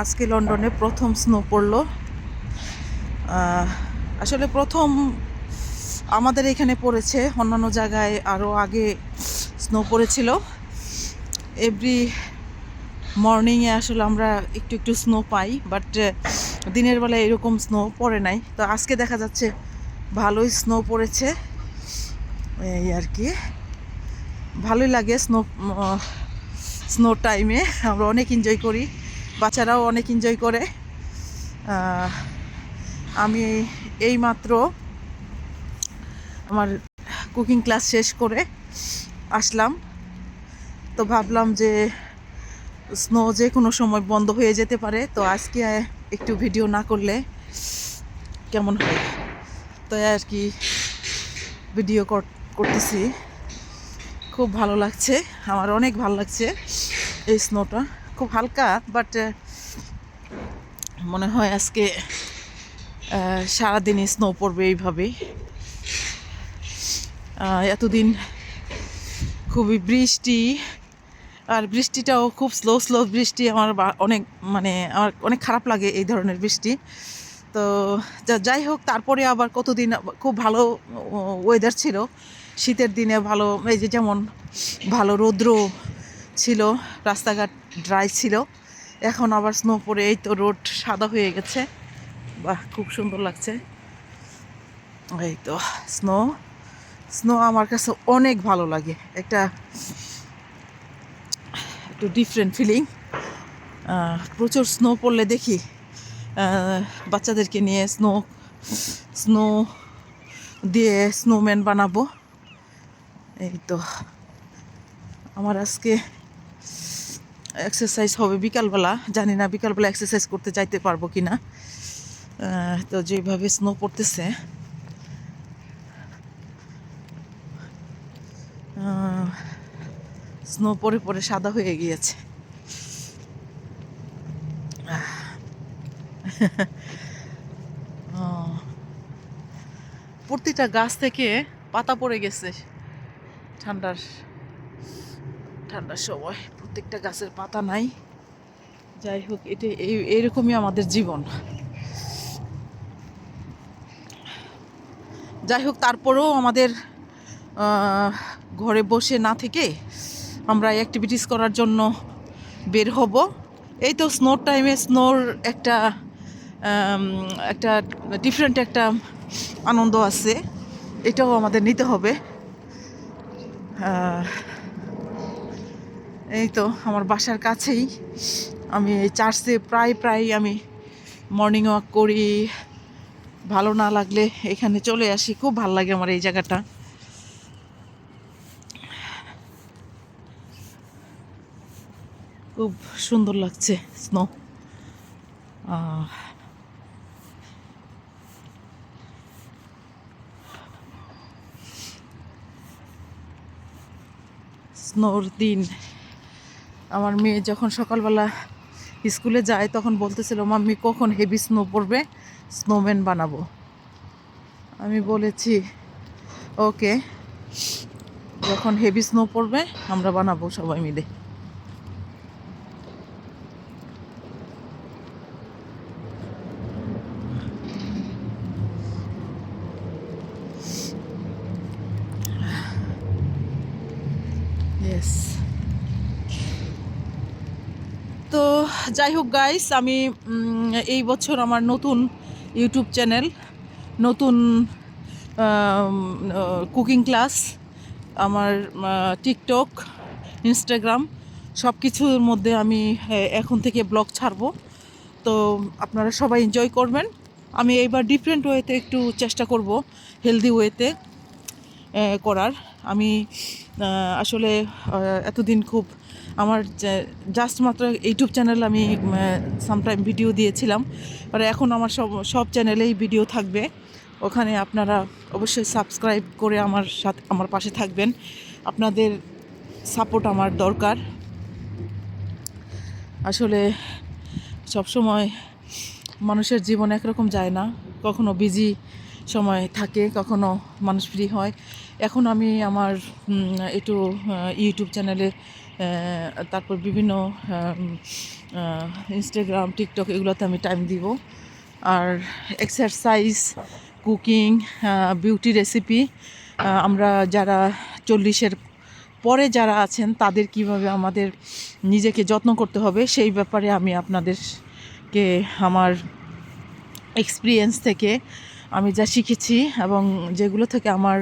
আজকে লন্ডনে প্রথম স্নো পড়লো। আসলে প্রথম আমাদের এখানে পড়েছে, অন্যান্য জায়গায় আরও আগে স্নো পড়েছিল। এভরি মর্নিংয়ে আসলে আমরা একটু একটু স্নো পাই, বাট দিনের বেলায় এরকম স্নো পড়ে নাই। তো আজকে দেখা যাচ্ছে ভালোই স্নো পড়েছে, এই আর কি। ভালোই লাগে স্নো টাইমে, আমরা অনেক এনজয় করি, বাচ্চারাও অনেক এনজয় করে। আমি এইমাত্র আমার কুকিং ক্লাস শেষ করে আসলাম, তো ভাবলাম যে স্নো যে কোনো সময় বন্ধ হয়ে যেতে পারে, তো আজকে একটু ভিডিও না করলে কেমন হয়, তো আর কি ভিডিও করতেছি। খুব ভালো লাগছে, আমার অনেক ভালো লাগছে। এই স্নোটা খুব হালকা, বাট মনে হয় আজকে সারাদিনই স্নো পড়বে এইভাবেই। এতদিন খুবই বৃষ্টি, আর বৃষ্টিটাও খুব স্লো স্লো বৃষ্টি। আমার আমার অনেক খারাপ লাগে এই ধরনের বৃষ্টি। তো যাই হোক, তারপরে আবার কতদিন খুব ভালো ওয়েদার ছিল, শীতের দিনে ভালো, এই যে যেমন ভালো রৌদ্র ছিল, রাস্তাঘাট ড্রাই ছিল। এখন আবার স্নো পড়ে এই তো রোড সাদা হয়ে গেছে। বাহ, খুব সুন্দর লাগছে। এই তো স্নো স্নো আমার কাছে অনেক ভালো লাগে, একটু ডিফারেন্ট ফিলিং। প্রচুর স্নো পড়লে দেখি বাচ্চাদেরকে নিয়ে স্নো দিয়ে স্নোম্যান বানাবো। এই তো আমার আজকে এক্সারসাইজ হবে বিকালবেলা, জানি না বিকালবেলা এক্সারসাইজ করতে যাইতে পারবো কি না। তো যেভাবে স্নো পড়তেছে, স্নো পরে পরে সাদা হয়ে গিয়েছে। প্রতিটা গাছ থেকে পাতা পড়ে গেছে ঠান্ডার সময়, প্রত্যেকটা গাছের পাতা নাই। যাই হোক, এইরকমই আমাদের জীবন। যাই হোক, তারপরেও আমাদের ঘরে বসে না থেকে আমরা অ্যাক্টিভিটিস করার জন্য বের হব। এই তো স্নোর টাইমে স্নোর একটা ডিফারেন্ট একটা আনন্দ আছে, এটাও আমাদের নিতে হবে। এই তো আমার বাসার কাছেই, আমি চার্চে প্রায় আমি মর্নিং ওয়াক করি। ভালো না লাগলে এখানে চলে আসি, খুব ভালো লাগে আমার এই জায়গাটা। খুব সুন্দর লাগছে স্নো। স্নোর দিন, আমার মেয়ে যখন সকালবেলা স্কুলে যায় তখন বলতেছিল, মাম্মি কখন হেভি স্নো পড়বে, স্নোম্যান বানাবো। আমি বলেছি ওকে, যখন হেভি স্নো পড়বে আমরা বানাবো সবাই মিলে। ইয়েস। তো যাই হোক গাইস, আমি এই বছর আমার নতুন ইউটিউব চ্যানেল, নতুন কুকিং ক্লাস, আমার টিকটক, ইনস্টাগ্রাম সব কিছুর মধ্যে আমি এখন থেকে ব্লগ ছাড়বো। তো আপনারা সবাই এনজয় করবেন। আমি এইবার ডিফারেন্ট ওয়েতে একটু চেষ্টা করব, হেলদি ওয়েতে করার। আমি আসলে এতদিন খুব আমার জাস্ট মাত্র ইউটিউব চ্যানেল আমি সামটাইম ভিডিও দিয়েছিলাম, আর এখন আমার সব চ্যানেলেই ভিডিও থাকবে। ওখানে আপনারা অবশ্যই সাবস্ক্রাইব করে আমার পাশে থাকবেন। আপনাদের সাপোর্ট আমার দরকার। আসলে সবসময় মানুষের জীবন একরকম যায় না, কখনো বিজি সময় থাকে, কখনো মানুষ ফ্রি হয়। এখন আমি আমার একটু ইউটিউব চ্যানেলে তারপর বিভিন্ন ইনস্টাগ্রাম, টিকটক এগুলোতে আমি টাইম দিব। আর এক্সারসাইজ, কুকিং, বিউটি রেসিপি, আমরা যারা 40-এর পরে যারা আছেন তাদের কিভাবে আমাদের নিজেকে যত্ন করতে হবে সেই ব্যাপারে আমি আপনাদেরকে আমার এক্সপিরিয়েন্স থেকে আমি যা শিখেছি এবং যেগুলো থেকে আমার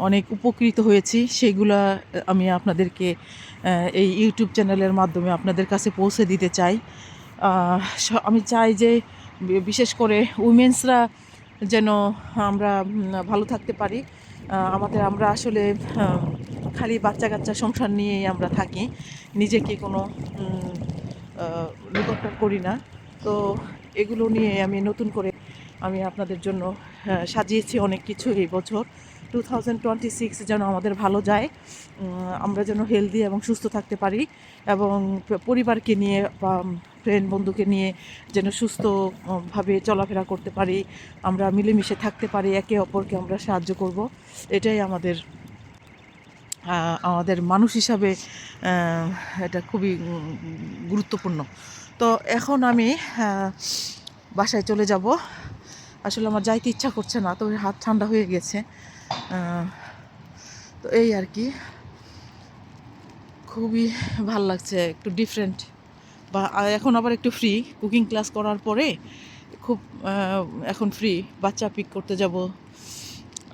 অনেক উপকৃত হয়েছি সেগুলো আমি আপনাদেরকে এই ইউটিউব চ্যানেলের মাধ্যমে আপনাদের কাছে পৌঁছে দিতে চাই। আমি চাই যে বিশেষ করে উইমেন্সরা যেন আমরা ভালো থাকতে পারি। আমরা আসলে খালি বাচ্চা কাচ্চা সংসার নিয়েই আমরা থাকি, নিজেকে কোনো নিকট্টন করি না। তো এগুলো নিয়ে আমি নতুন করে আমি আপনাদের জন্য সাজিয়েছি অনেক কিছু এই বছর। 2026 যেন আমাদের ভালো যায়, আমরা যেন হেলদি এবং সুস্থ থাকতে পারি এবং পরিবারকে নিয়ে বা ফ্রেন্ড বন্ধুকে নিয়ে যেন সুস্থভাবে চলাফেরা করতে পারি, আমরা মিলেমিশে থাকতে পারি, একে অপরকে আমরা সাহায্য করব। এটাই আমাদের আমাদের মানুষ হিসাবে এটা খুবই গুরুত্বপূর্ণ। তো এখন আমি বাসায় চলে যাব। আসলে আমার যাইতে ইচ্ছা করছে না, তো হাত ঠান্ডা হয়ে গেছে। তো এই আর কি, খুবই ভাল লাগছে, একটু ডিফারেন্ট। বা এখন আবার একটু ফ্রি, কুকিং ক্লাস করার পরে খুব এখন ফ্রি। বাচ্চা পিক করতে যাব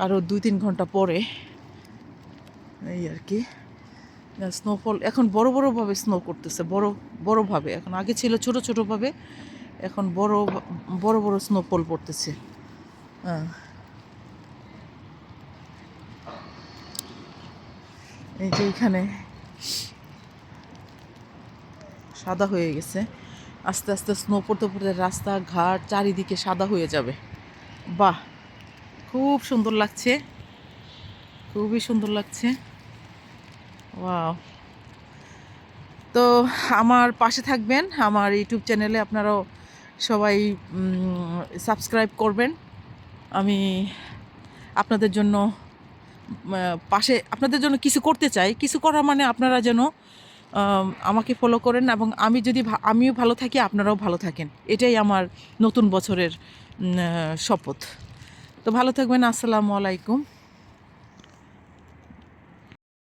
আরও 2-3 ঘন্টা পরে। এই আর কি, স্নোফল এখন বড় বড়োভাবে স্নো করতেছে, বড়োভাবে। এখন আগে ছিল ছোট ছোটোভাবে, এখন বড় বড় স্নোফল পড়তেছে। এই যে এখানে সাদা হয়ে গেছে, আস্তে আস্তে স্নো পড়তে পড়তে রাস্তাঘাট চারিদিকে সাদা হয়ে যাবে। বাহ, খুব সুন্দর লাগছে, খুবই সুন্দর লাগছে। ওয়াও। তো আমার পাশে থাকবেন, আমার ইউটিউব চ্যানেলে আপনারাও সবাই সাবস্ক্রাইব করবেন। আমি আপনাদের জন্য আপনাদের জন্য কিছু করতে চাই। কিছু করা মানে আপনারা যেন আমাকে ফলো করেন এবং আমিও ভালো থাকি, আপনারাও ভালো থাকেন। এটাই আমার নতুন বছরের শপথ। তো ভালো থাকবেন। আসসালামু আলাইকুম।